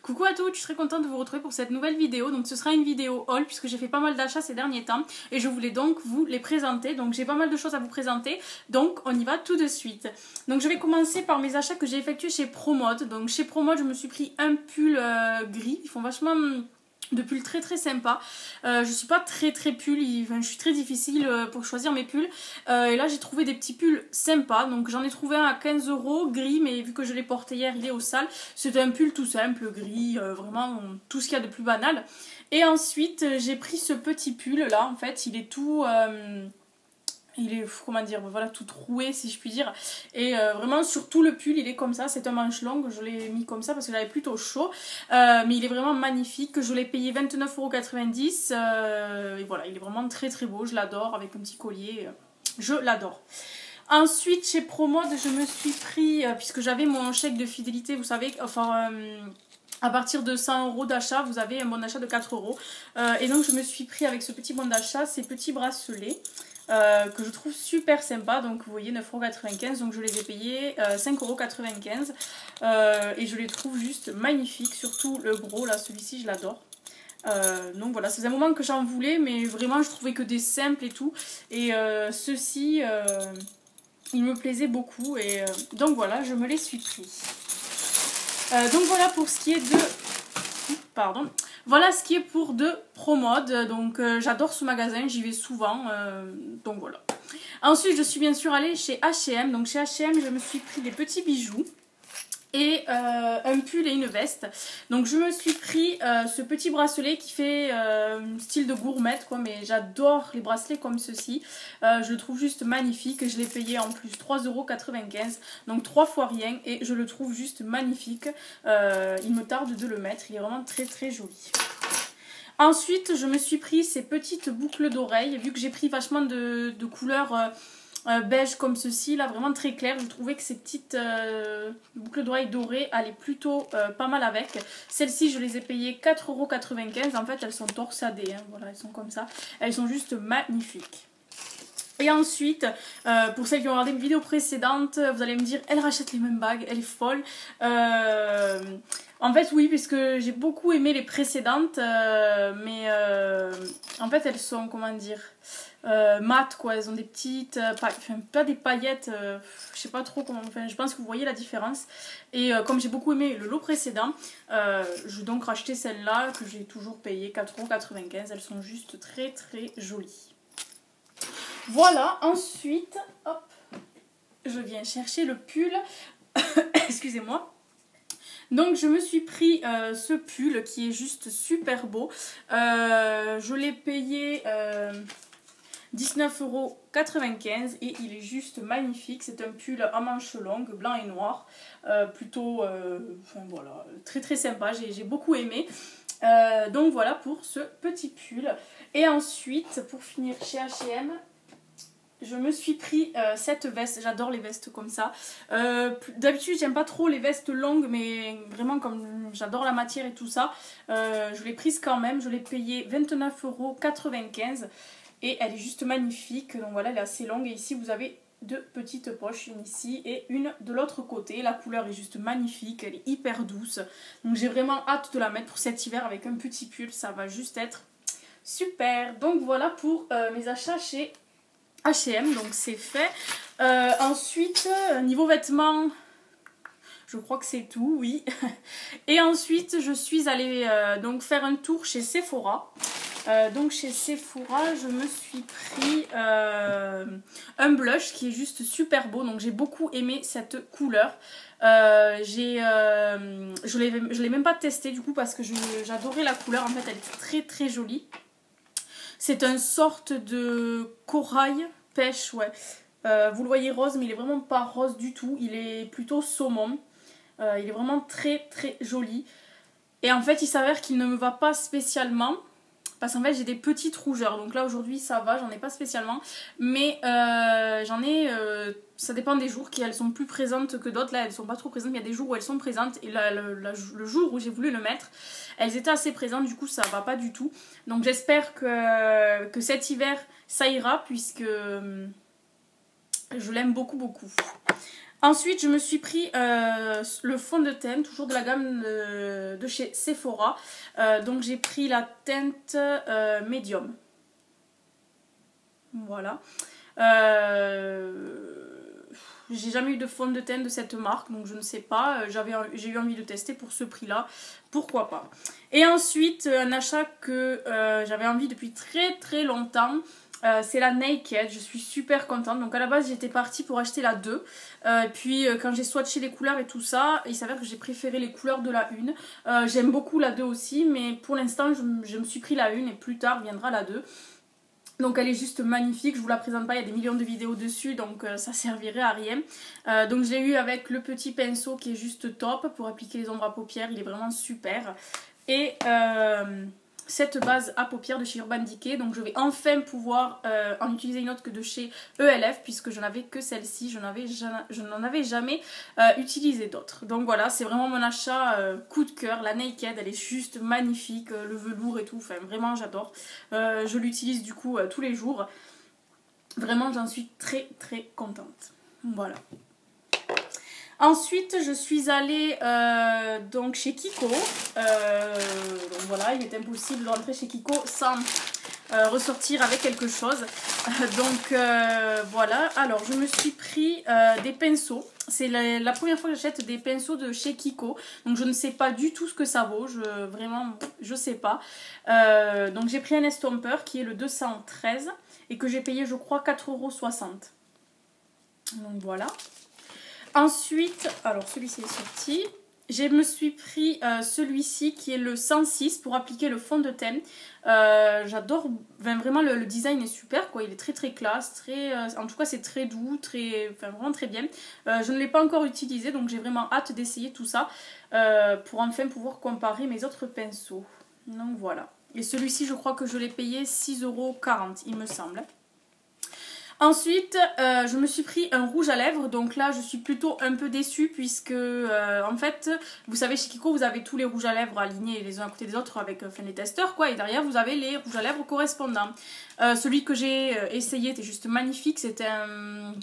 Coucou à tous, je suis très contente de vous retrouver pour cette nouvelle vidéo. Donc ce sera une vidéo haul puisque j'ai fait pas mal d'achats ces derniers temps et je voulais donc vous les présenter. Donc j'ai pas mal de choses à vous présenter, donc on y va tout de suite. Donc je vais commencer par mes achats que j'ai effectués chez Promode. Donc chez Promode je me suis pris un pull gris, ils font vachement de pulls très très sympa. Je suis pas très pull, enfin, je suis très difficile pour choisir mes pulls. Et là j'ai trouvé des petits pulls sympas. Donc j'en ai trouvé un à 15 € gris, mais vu que je l'ai porté hier, il est au sale. C'est un pull tout simple, gris, vraiment tout ce qu'il y a de plus banal. Et ensuite j'ai pris ce petit pull là, en fait il est tout... il est, comment dire, voilà, tout troué si je puis dire. Et vraiment sur tout le pull il est comme ça, c'est un manche longue, je l'ai mis comme ça parce que j'avais plutôt chaud. Mais il est vraiment magnifique, je l'ai payé 29,90 €. Et voilà, il est vraiment très beau, je l'adore avec un petit collier, je l'adore. Ensuite chez Promode je me suis pris, puisque j'avais mon chèque de fidélité, vous savez, enfin... à partir de 100 € d'achat, vous avez un bon d'achat de 4 €. Et donc je me suis pris avec ce petit bon d'achat ces petits bracelets. Que je trouve super sympa, donc vous voyez 9,95 €, donc je les ai payés 5,95 €. Et je les trouve juste magnifiques, surtout le gros là, celui-ci je l'adore. Donc voilà, c'est un moment que j'en voulais, mais vraiment je trouvais que des simples et tout. Et ceux-ci, ils me plaisaient beaucoup, et donc voilà, je me les suis pris. Donc voilà pour ce qui est de... Pardon. Voilà ce qui est pour de Promode. Donc j'adore ce magasin, j'y vais souvent. Donc voilà. Ensuite je suis bien sûr allée chez H&M. Donc chez H&M je me suis pris des petits bijoux et un pull et une veste. Donc je me suis pris ce petit bracelet qui fait style de gourmette quoi, mais j'adore les bracelets comme ceci. Je le trouve juste magnifique, je l'ai payé en plus 3,95 €, donc 3 fois rien, et je le trouve juste magnifique. Il me tarde de le mettre, il est vraiment très joli. Ensuite je me suis pris ces petites boucles d'oreilles, vu que j'ai pris vachement de couleurs beige comme ceci, là vraiment très clair. Je trouvais que ces petites boucles d'oreilles dorées allaient plutôt pas mal avec. Celles-ci je les ai payées 4,95 €. En fait elles sont torsadées, hein. Voilà, elles sont comme ça. Elles sont juste magnifiques. Et ensuite, pour celles qui ont regardé mes vidéos précédentes, vous allez me dire, elle rachète les mêmes bagues, elle est folle. En fait oui, puisque j'ai beaucoup aimé les précédentes, mais en fait elles sont, comment dire, mates quoi, elles ont des petites, enfin pas des paillettes, je sais pas trop comment, enfin je pense que vous voyez la différence. Et comme j'ai beaucoup aimé le lot précédent, je vais donc racheter celles-là que j'ai toujours payé 4,95 €. Elles sont juste très jolies. Voilà, ensuite, hop, je viens chercher le pull, excusez-moi. Donc je me suis pris ce pull qui est juste super beau. Je l'ai payé 19,95 € et il est juste magnifique. C'est un pull à manches longues, blanc et noir, plutôt, enfin voilà, très sympa, j'ai beaucoup aimé. Donc voilà pour ce petit pull. Et ensuite, pour finir chez H&M, je me suis pris cette veste, j'adore les vestes comme ça. D'habitude j'aime pas trop les vestes longues, mais vraiment comme j'adore la matière et tout ça, je l'ai prise quand même. Je l'ai payée 29,95 € et elle est juste magnifique. Donc voilà, elle est assez longue et ici vous avez deux petites poches, une ici et une de l'autre côté. La couleur est juste magnifique, elle est hyper douce. Donc j'ai vraiment hâte de la mettre pour cet hiver avec un petit pull, ça va juste être super. Donc voilà pour mes achats chez H&M, donc c'est fait. Ensuite, niveau vêtements, je crois que c'est tout, oui. Et ensuite, je suis allée donc faire un tour chez Sephora. Donc chez Sephora, je me suis pris un blush qui est juste super beau. Donc j'ai beaucoup aimé cette couleur. Je l'ai même pas testé du coup parce que j'adorais la couleur. En fait, elle est très jolie. C'est une sorte de corail, pêche, ouais. Vous le voyez rose, mais il est vraiment pas rose du tout. Il est plutôt saumon. Il est vraiment très joli. Et en fait, il s'avère qu'il ne me va pas spécialement. Parce qu'en fait, j'ai des petites rougeurs. Donc là, aujourd'hui, ça va, j'en ai pas spécialement. Mais j'en ai... ça dépend des jours, elles sont plus présentes que d'autres. Là, elles sont pas trop présentes, mais il y a des jours où elles sont présentes. Et là, le jour où j'ai voulu le mettre, elles étaient assez présentes. Du coup, ça va pas du tout. Donc j'espère que cet hiver, ça ira, puisque je l'aime beaucoup. Ensuite, je me suis pris le fond de teint, toujours de la gamme de chez Sephora. Donc j'ai pris la teinte Medium. Voilà. J'ai jamais eu de fond de teint de cette marque, donc je ne sais pas. J'ai eu envie de tester pour ce prix-là. Pourquoi pas. Et ensuite, un achat que j'avais envie depuis très très longtemps. C'est la Naked, je suis super contente. Donc à la base j'étais partie pour acheter la 2. Puis quand j'ai swatché les couleurs et tout ça, il s'avère que j'ai préféré les couleurs de la 1. J'aime beaucoup la 2 aussi, mais pour l'instant je me suis pris la 1 et plus tard viendra la 2. Donc elle est juste magnifique, je vous la présente pas, il y a des millions de vidéos dessus, donc ça servirait à rien. Donc je l'ai eu avec le petit pinceau qui est juste top pour appliquer les ombres à paupières, il est vraiment super. Et cette base à paupières de chez Urban Decay, donc je vais enfin pouvoir en utiliser une autre que de chez ELF, puisque je n'avais que celle-ci, je n'en avais jamais utilisé d'autres. Donc voilà, c'est vraiment mon achat coup de cœur, la Naked, elle est juste magnifique, le velours et tout, enfin vraiment j'adore. Je l'utilise du coup tous les jours, vraiment j'en suis très très contente. Voilà. Ensuite, je suis allée donc chez Kiko. Donc voilà, il est impossible de rentrer chez Kiko sans ressortir avec quelque chose. Donc voilà, alors je me suis pris des pinceaux. C'est la première fois que j'achète des pinceaux de chez Kiko. Donc je ne sais pas du tout ce que ça vaut. Vraiment, je sais pas. Donc j'ai pris un estomper qui est le 213 et que j'ai payé, je crois, 4,60 €. Donc voilà. Ensuite, alors celui-ci est sorti. Je me suis pris celui-ci qui est le 106 pour appliquer le fond de teint. J'adore, vraiment le design est super quoi, il est très très classe, en tout cas c'est très doux, vraiment très bien. Je ne l'ai pas encore utilisé donc j'ai vraiment hâte d'essayer tout ça pour enfin pouvoir comparer mes autres pinceaux. Donc voilà. Et celui-ci je crois que je l'ai payé 6,40 € il me semble. Ensuite, je me suis pris un rouge à lèvres, donc là je suis plutôt un peu déçue puisque en fait, vous savez chez Kiko vous avez tous les rouges à lèvres alignés les uns à côté des autres avec les testeurs quoi, et derrière vous avez les rouges à lèvres correspondants. Celui que j'ai essayé était juste magnifique, c'était un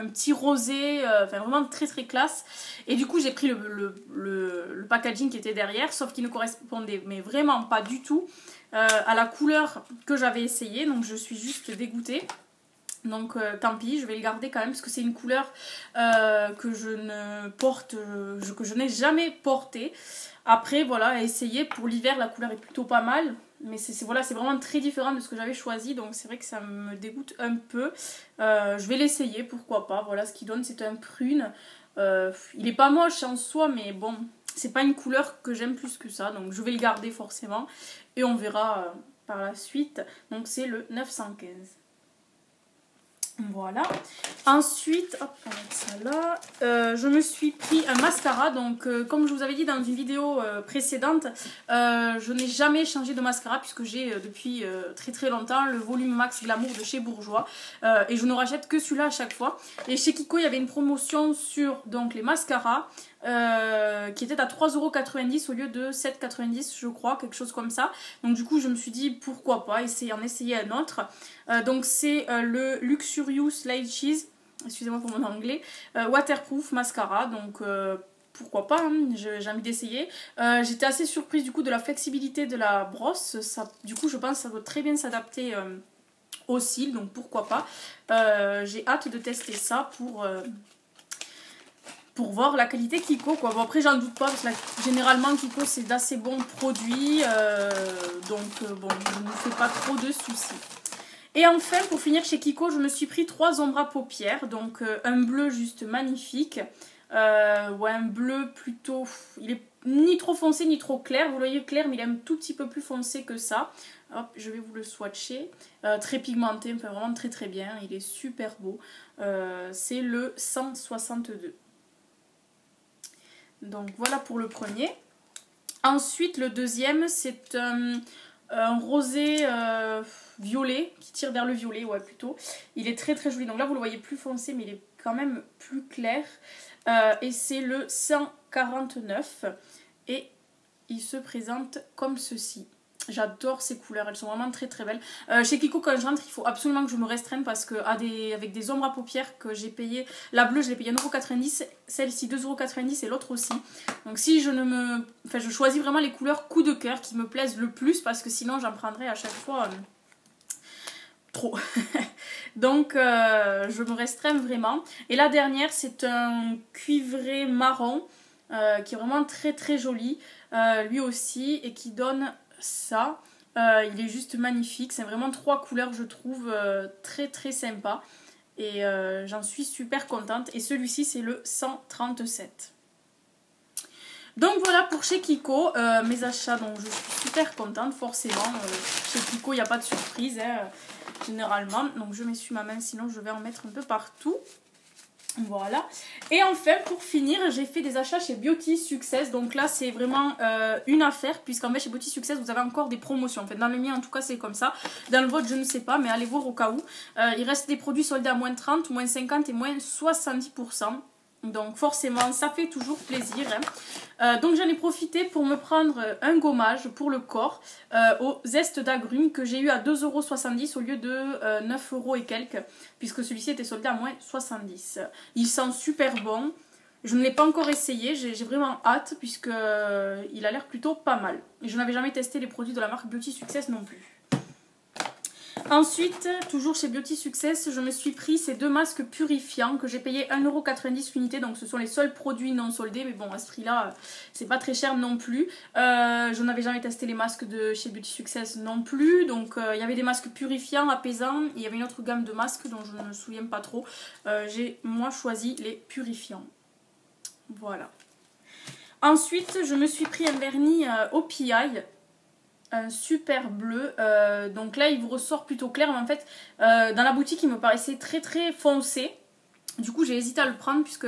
petit rosé, vraiment très très classe. Et du coup j'ai pris le packaging qui était derrière, sauf qu'il ne correspondait mais vraiment pas du tout à la couleur que j'avais essayé, donc je suis juste dégoûtée. Donc tant pis, je vais le garder quand même parce que c'est une couleur que je ne porte, que je n'ai jamais portée. Après voilà, à essayer pour l'hiver, la couleur est plutôt pas mal. Mais c'est vraiment très différent de ce que j'avais choisi, donc c'est vrai que ça me dégoûte un peu. Je vais l'essayer, pourquoi pas. Voilà, ce qu'il donne c'est un prune. Il est pas moche en soi, mais bon, c'est pas une couleur que j'aime plus que ça. Donc je vais le garder forcément et on verra par la suite. Donc c'est le 915. Voilà. Ensuite, hop, on va mettre ça là. Je me suis pris un mascara. Donc, comme je vous avais dit dans une vidéo précédente, je n'ai jamais changé de mascara puisque j'ai depuis très très longtemps le volume max glamour de chez Bourjois. Et je ne rachète que celui-là à chaque fois. Et chez Kiko, il y avait une promotion sur donc, les mascaras. Qui était à 3,90 € au lieu de 7,90 € je crois, quelque chose comme ça. Donc du coup je me suis dit pourquoi pas en essayer un autre. Donc c'est le Luxurious Light Cheese, excusez-moi pour mon anglais, waterproof mascara. Donc pourquoi pas, hein, j'ai envie d'essayer. J'étais assez surprise du coup de la flexibilité de la brosse. Du coup je pense que ça doit très bien s'adapter aux cils, donc pourquoi pas. J'ai hâte de tester ça pour voir la qualité Kiko quoi. Bon après j'en doute pas parce que généralement Kiko c'est d'assez bons produits donc bon je ne me fais pas trop de soucis. Et enfin pour finir chez Kiko je me suis pris 3 ombres à paupières, donc un bleu juste magnifique, ouais, un bleu plutôt, il est ni trop foncé ni trop clair, vous voyez clair mais il est un tout petit peu plus foncé que ça. Hop, je vais vous le swatcher, très pigmenté, enfin vraiment très très bien, il est super beau, c'est le 162. Donc voilà pour le premier. Ensuite le deuxième c'est un rosé violet qui tire vers le violet, ouais plutôt. Il est très très joli. Donc là vous le voyez plus foncé mais il est quand même plus clair. Et c'est le 149 et il se présente comme ceci. J'adore ces couleurs, elles sont vraiment très très belles. Chez Kiko, quand je rentre, il faut absolument que je me restreigne parce que avec des ombres à paupières que j'ai payé, la bleue je l'ai payée 1,90€, celle-ci 2,90€ et l'autre aussi. Donc si je ne me... Enfin, je choisis vraiment les couleurs coup de cœur qui me plaisent le plus parce que sinon j'en prendrais à chaque fois trop. Donc je me restreins vraiment. Et la dernière, c'est un cuivré marron qui est vraiment très très joli, lui aussi, et qui donne ça. Il est juste magnifique, c'est vraiment 3 couleurs je trouve très très sympa et j'en suis super contente. Et celui-ci c'est le 137. Donc voilà pour chez Kiko, mes achats, donc je suis super contente forcément. Chez Kiko il n'y a pas de surprise généralement, donc je m'essuie ma main sinon je vais en mettre un peu partout. Voilà. Et enfin, pour finir, j'ai fait des achats chez Beauty Success. Donc là, c'est vraiment une affaire, puisqu'en fait, chez Beauty Success, vous avez encore des promotions. En fait, dans le mien, en tout cas, c'est comme ça. Dans le vôtre, je ne sais pas, mais allez voir au cas où. Il reste des produits soldés à moins 30, moins 50 et moins 70%. Donc forcément, ça fait toujours plaisir. Donc j'en ai profité pour me prendre un gommage pour le corps au zeste d'agrumes que j'ai eu à 2,70€ au lieu de 9€ et quelques, puisque celui-ci était soldé à moins 70. Il sent super bon. Je ne l'ai pas encore essayé, j'ai vraiment hâte puisque il a l'air plutôt pas mal. Et je n'avais jamais testé les produits de la marque Beauty Success non plus. Ensuite, toujours chez Beauty Success, je me suis pris ces 2 masques purifiants que j'ai payé 1,90€ l'unité. Donc ce sont les seuls produits non soldés. Mais bon, à ce prix-là, c'est pas très cher non plus. Je n'avais jamais testé les masques de chez Beauty Success non plus. Donc il y avait des masques purifiants, apaisants. Il y avait une autre gamme de masques dont je ne me souviens pas trop. J'ai moi choisi les purifiants. Voilà. Ensuite, je me suis pris un vernis au PI. Un super bleu, donc là il vous ressort plutôt clair, mais en fait dans la boutique il me paraissait très très foncé. Du coup j'ai hésité à le prendre puisque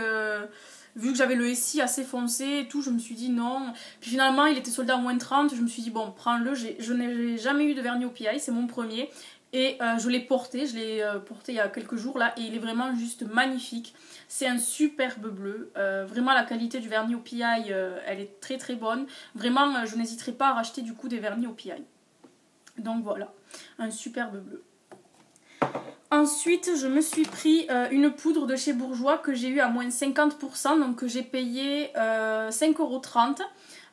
vu que j'avais le SI assez foncé et tout, je me suis dit non. Puis finalement il était soldé à moins 30, je me suis dit bon, prends-le. Je n'ai jamais eu de vernis au PI, c'est mon premier. Et je l'ai porté il y a quelques jours là, et il est vraiment juste magnifique. C'est un superbe bleu, vraiment la qualité du vernis au PI elle est très très bonne. Vraiment je n'hésiterai pas à racheter du coup des vernis au PI. Donc voilà, un superbe bleu. Ensuite je me suis pris une poudre de chez Bourjois que j'ai eu à moins 50%, donc que j'ai payé 5,30€.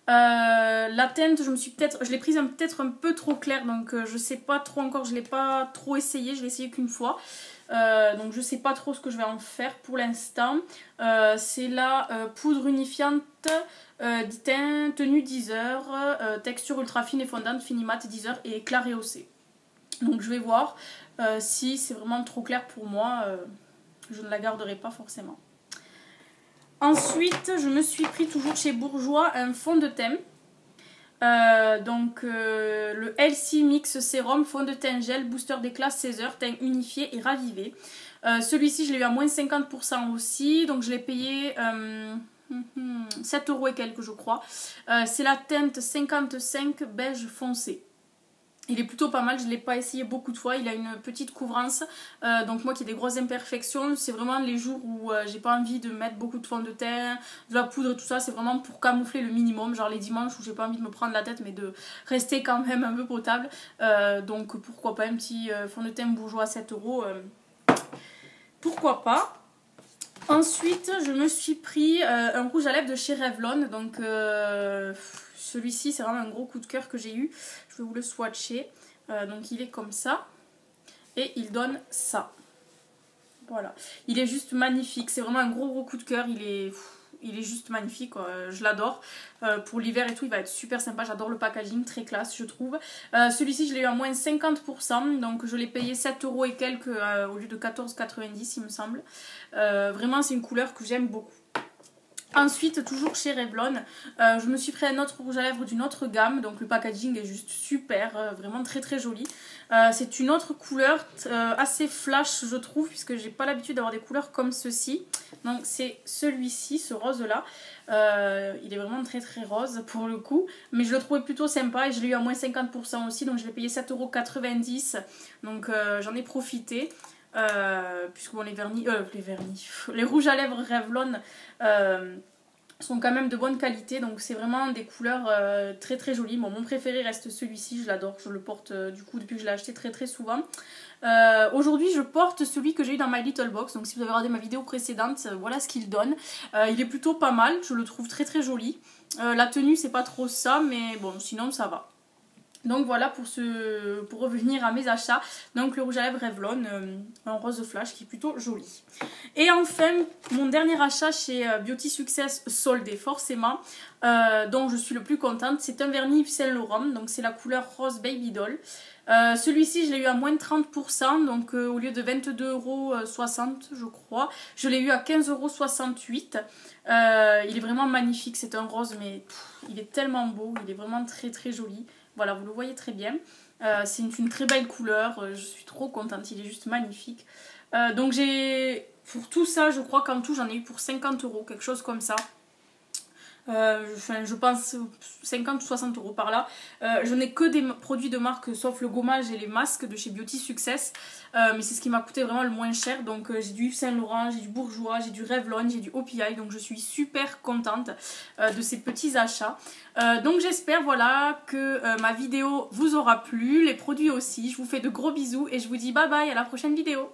La teinte, je l'ai prise peut-être un peu trop claire, donc je sais pas trop encore, je l'ai pas trop essayé, je l'ai essayé qu'une fois. Donc je sais pas trop ce que je vais en faire pour l'instant. C'est la poudre unifiante teint tenue 10 heures, texture ultra fine et fondante, fini mat 10 heures et éclat rehaussé. Donc je vais voir si c'est vraiment trop clair pour moi, je ne la garderai pas forcément. Ensuite, je me suis pris toujours chez Bourjois un fond de teint. Le Healthy Mix Sérum fond de teint gel booster d'éclat 16 heures, teint unifié et ravivé. Celui-ci, je l'ai eu à moins 50% aussi. Donc, je l'ai payé 7€ et quelques, je crois. C'est la teinte 55 beige foncé. Il est plutôt pas mal, je ne l'ai pas essayé beaucoup de fois, il a une petite couvrance, donc moi qui ai des grosses imperfections, c'est vraiment les jours où j'ai pas envie de mettre beaucoup de fond de teint, de la poudre et tout ça, c'est vraiment pour camoufler le minimum, genre les dimanches où j'ai pas envie de me prendre la tête mais de rester quand même un peu potable, donc pourquoi pas un petit fond de teint Bourjois à 7€, pourquoi pas. Ensuite je me suis pris un rouge à lèvres de chez Revlon, donc celui-ci c'est vraiment un gros coup de cœur que j'ai eu. Je vais vous le swatcher. Donc il est comme ça. Et il donne ça. Voilà. Il est juste magnifique. C'est vraiment un gros coup de cœur. Il est juste magnifique, quoi. Je l'adore. Pour l'hiver et tout, il va être super sympa. J'adore le packaging, très classe, je trouve. Celui-ci, je l'ai eu à moins 50%. Donc je l'ai payé 7€ et quelques au lieu de 14,90 il me semble. Vraiment, c'est une couleur que j'aime beaucoup. Ensuite, toujours chez Revlon, je me suis pris un autre rouge à lèvres d'une autre gamme. Donc le packaging est juste super, vraiment très très joli. C'est une autre couleur assez flash je trouve, puisque j'ai pas l'habitude d'avoir des couleurs comme ceci. Donc c'est celui-ci, ce rose là. Il est vraiment très très rose pour le coup. Mais je le trouvais plutôt sympa et je l'ai eu à moins 50% aussi. Donc je l'ai payé 7,90 €. Donc j'en ai profité. Puisque bon, les rouges à lèvres Revlon sont quand même de bonne qualité, donc c'est vraiment des couleurs très très jolies. Bon, mon préféré reste celui-ci, je l'adore, je le porte du coup depuis que je l'ai acheté très très souvent. Aujourd'hui je porte celui que j'ai eu dans My Little Box, donc si vous avez regardé ma vidéo précédente, voilà ce qu'il donne. Il est plutôt pas mal, je le trouve très très joli. La tenue c'est pas trop ça, mais bon sinon ça va. Donc voilà pour revenir à mes achats. Donc le rouge à lèvres Revlon en rose flash qui est plutôt joli. Et enfin mon dernier achat chez Beauty Success soldé forcément, dont je suis le plus contente, c'est un vernis Yves Saint Laurent. Donc c'est la couleur rose Baby Doll. Celui-ci je l'ai eu à moins de 30%, donc au lieu de 22,60 € je crois, je l'ai eu à 15,68 €. Il est vraiment magnifique, c'est un rose mais il est tellement beau, il est vraiment très très joli. Voilà, vous le voyez très bien. C'est une très belle couleur, je suis trop contente, il est juste magnifique. Donc pour tout ça, je crois qu'en tout j'en ai eu pour 50 €, quelque chose comme ça. Je pense 50 ou 60 € par là. Je n'ai que des produits de marque sauf le gommage et les masques de chez Beauty Success, mais c'est ce qui m'a coûté vraiment le moins cher. Donc j'ai du Yves Saint Laurent, j'ai du Bourjois, j'ai du Revlon, j'ai du OPI, donc je suis super contente de ces petits achats. Donc j'espère voilà que ma vidéo vous aura plu, les produits aussi. Je vous fais de gros bisous et je vous dis bye bye, à la prochaine vidéo.